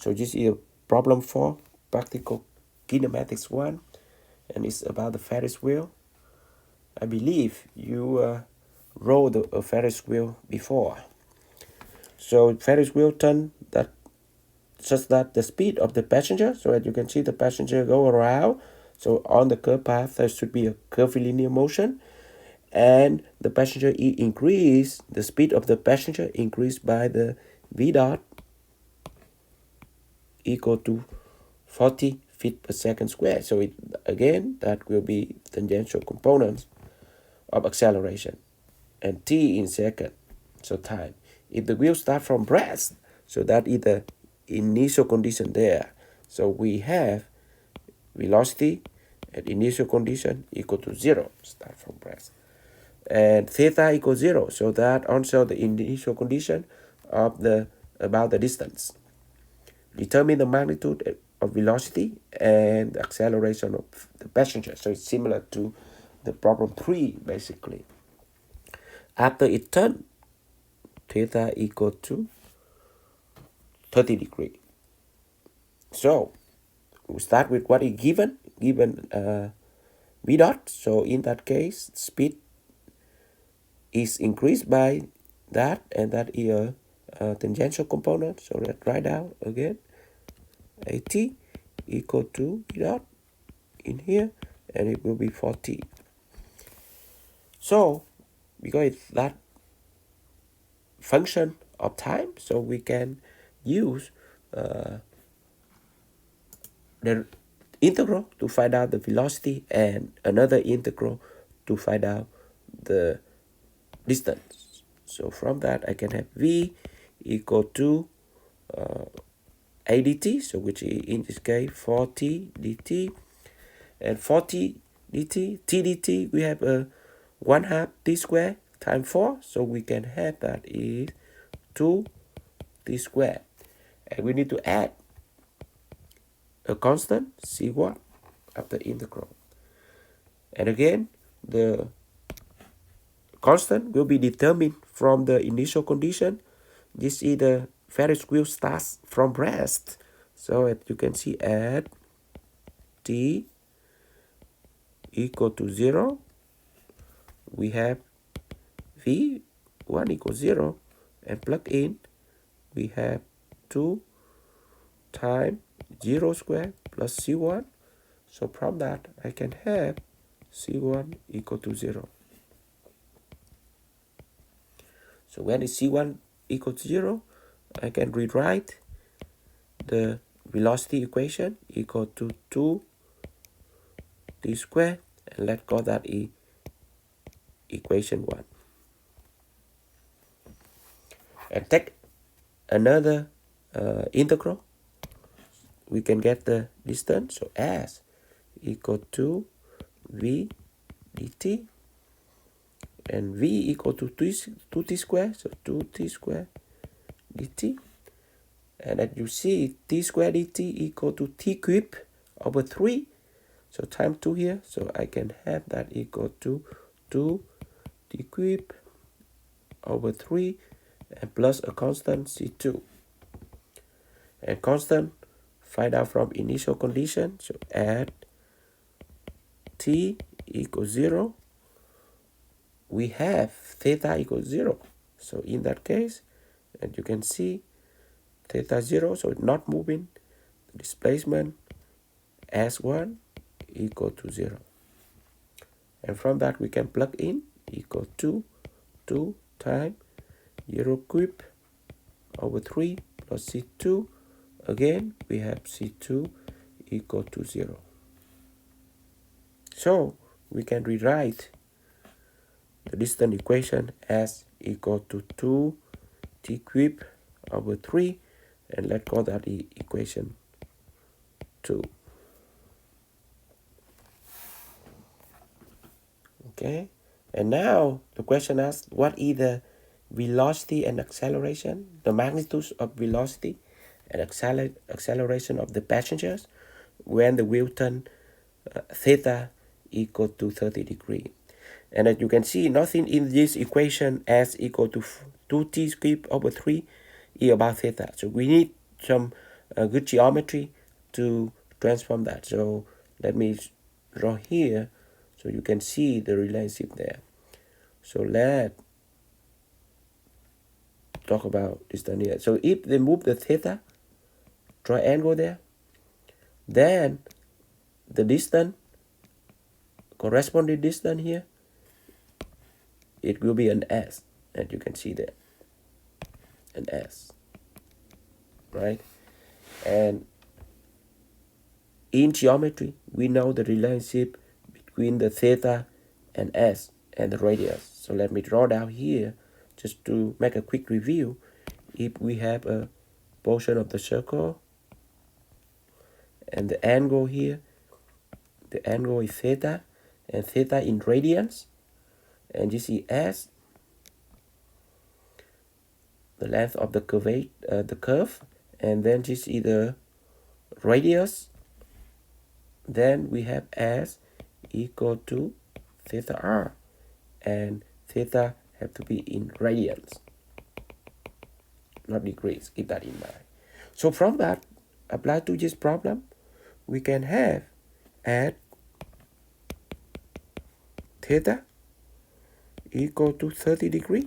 So this is a problem 4, practical kinematics 1, and it's about the Ferris wheel. I believe you rode a Ferris wheel before. So Ferris wheel turn that such that the speed of the passenger, so that you can see the passenger go around. So on the curved path, there should be a curvilinear motion, and the passenger increase, the speed of the passenger increased by the v dot equal to 40 feet per second squared. So again, that will be tangential components of acceleration, and t in second, so time. If the wheel start from rest, so that is the initial condition there. So we have velocity at initial condition equal to 0, start from rest. And theta equals 0, so that also the initial condition of about the distance. Determine the magnitude of velocity and acceleration of the passenger. So it's similar to the problem 3, basically. After it turned, theta equal to 30 degrees. So we start with what is given v dot. So in that case, speed is increased by that, and that is a tangential component. So let's write down again, at equal to v dot in here, and it will be 40. So because it's that function of time, so we can use the integral to find out the velocity and another integral to find out the distance. So from that I can have v equal to a dt, so which is in this case 40 dt, and 40 dt, t dt, we have a 1/2 t squared times 4, so we can have that is 2 t squared, and we need to add a constant c1 of the integral. And again, the constant will be determined from the initial condition. This is the Ferris wheel starts from rest, so as you can see, at t equal to 0, we have v1 equals 0, and plug in, we have 2 times 0 squared plus c1. So from that I can have c1 equal to 0. So when is c1 equal to 0, I can rewrite the velocity equation equal to 2 t squared, and let's call that equation 1. And take another integral, we can get the distance. So s equal to v dt, and v equal to 2t squared, so 2t squared dt. And as you see, t squared dt equal to t cubed over 3, so times 2 here, so I can have that equal to 2 t cubed over 3, and plus a constant c2. And constant find out from initial condition, so at t equals 0, we have theta equals 0. So in that case, and you can see theta 0, so it's not moving, the displacement s1 equal to 0. And from that we can plug in equal to 2 times 0 cubed over 3 plus c2. Again, we have c2 equal to 0. So we can rewrite the distance equation as equal to 2 t cubed over 3, and let's call that equation 2. Okay, and now the question asks, what is the velocity and acceleration, the magnitudes of velocity and acceleration of the passengers when the wheel turn theta equal to 30 degrees. And as you can see, nothing in this equation s equal to 2t cubed over 3 is about theta. So we need some a good geometry to transform that. So let me draw here so you can see the relationship there. So let's talk about this down here. So if they move the theta triangle there, then the distance, corresponding distance here, it will be an S, and you can see there, an S, right? And in geometry, we know the relationship between the theta and S and the radius. So let me draw down here just to make a quick review. If we have a portion of the circle and the angle here, the angle is theta, and theta in radians, and you see S, the length of the curve, and then you see the radius. Then we have S equal to theta r, and theta have to be in radians, not degrees. Keep that in mind. So from that, applied to this problem, we can have at theta equal to 30 degrees,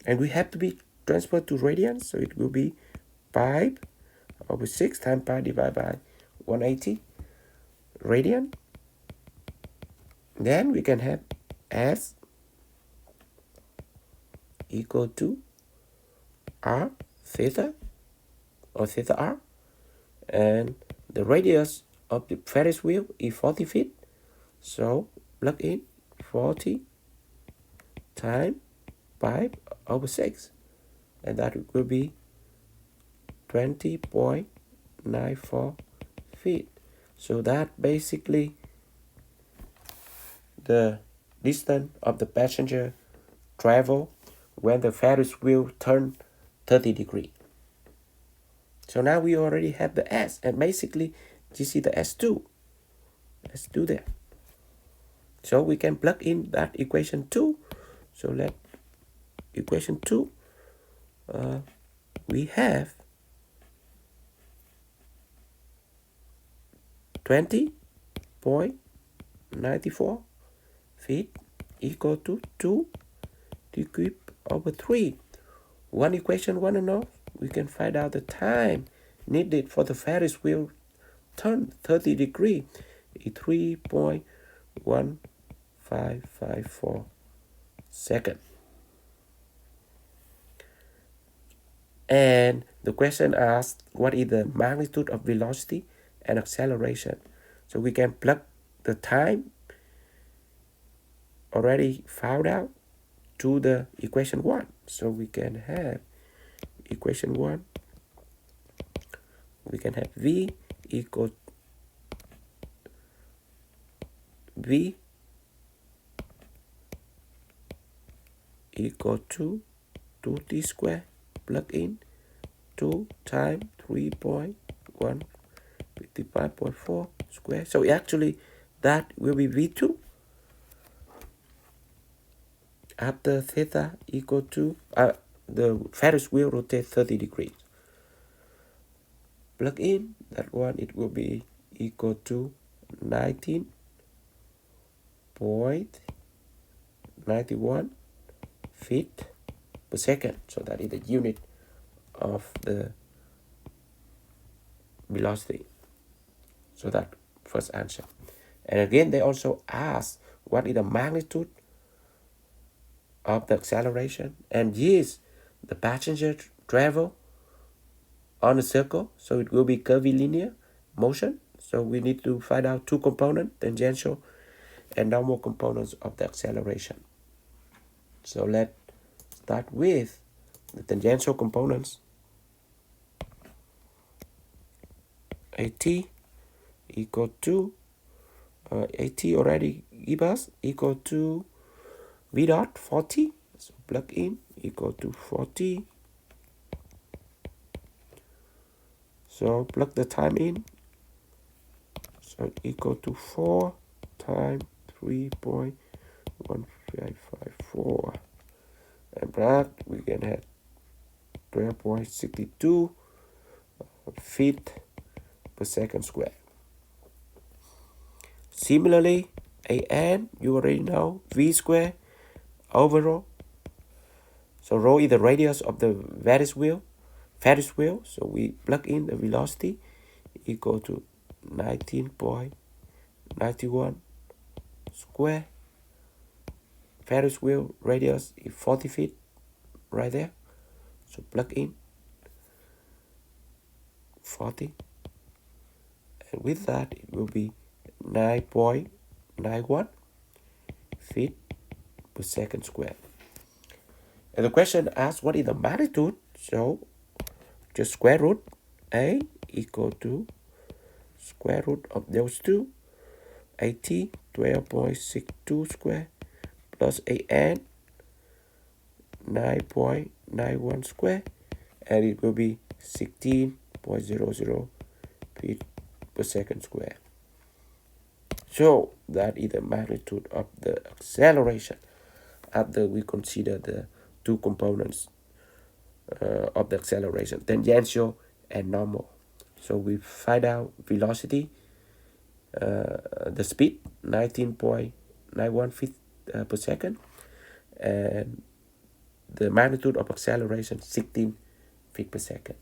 and we have to be transferred to radians, so it will be pi over 6 times pi divided by 180 radian. Then we can have S equal to r theta, or theta r, and the radius of the Ferris wheel is 40 feet, so plug in 40 times pi over 6, and that will be 20.94 feet. So that basically the distance of the passenger travel when the Ferris wheel turn 30 degrees. So now we already have the S, and basically you see the S2. Let's do that. So we can plug in that equation 2. So let equation 2, we have 20.94 feet equal to 2 to the cube over 3. One equation 1 and off, we can find out the time needed for the Ferris wheel turn 30 degrees is 3.1554 seconds. And the question asks, what is the magnitude of velocity and acceleration? So we can plug the time already found out to the equation 1. So we can have equation 1, we can have V equal to 2t squared, plug in 2 times 3.155.4 squared. So actually that will be V2 after theta equal to the Ferris wheel rotates 30 degrees. Plug in that one, it will be equal to 19.91 feet per second. So that is the unit of the velocity. So that first answer. And again, they also ask what is the magnitude of the acceleration. And yes, the passenger travel on a circle, so it will be curvilinear motion. So we need to find out two components, tangential and normal components of the acceleration. So let's start with the tangential components. AT equal to AT already give us equal to V dot 40. So plug in equal to 40. So plug the time in. So equal to 4 times 3.1554. And that we can have 12.62 feet per second square. Similarly, an, you already know, v square over rho. So rho is the radius of the Ferris wheel. So we plug in the velocity equal to 19.91 square. Ferris wheel radius is 40 feet right there. So plug in 40. And with that, it will be 9.91 feet per second square. And the question asks what is the magnitude? So just square root a equal to square root of those two, 12.62 square plus an 9.91 square, and it will be 16.00 feet per second square. So that is the magnitude of the acceleration after we consider the two components of the acceleration, tangential and normal. So we find out velocity, the speed, 19.91 feet per second, and the magnitude of acceleration, 16 feet per second.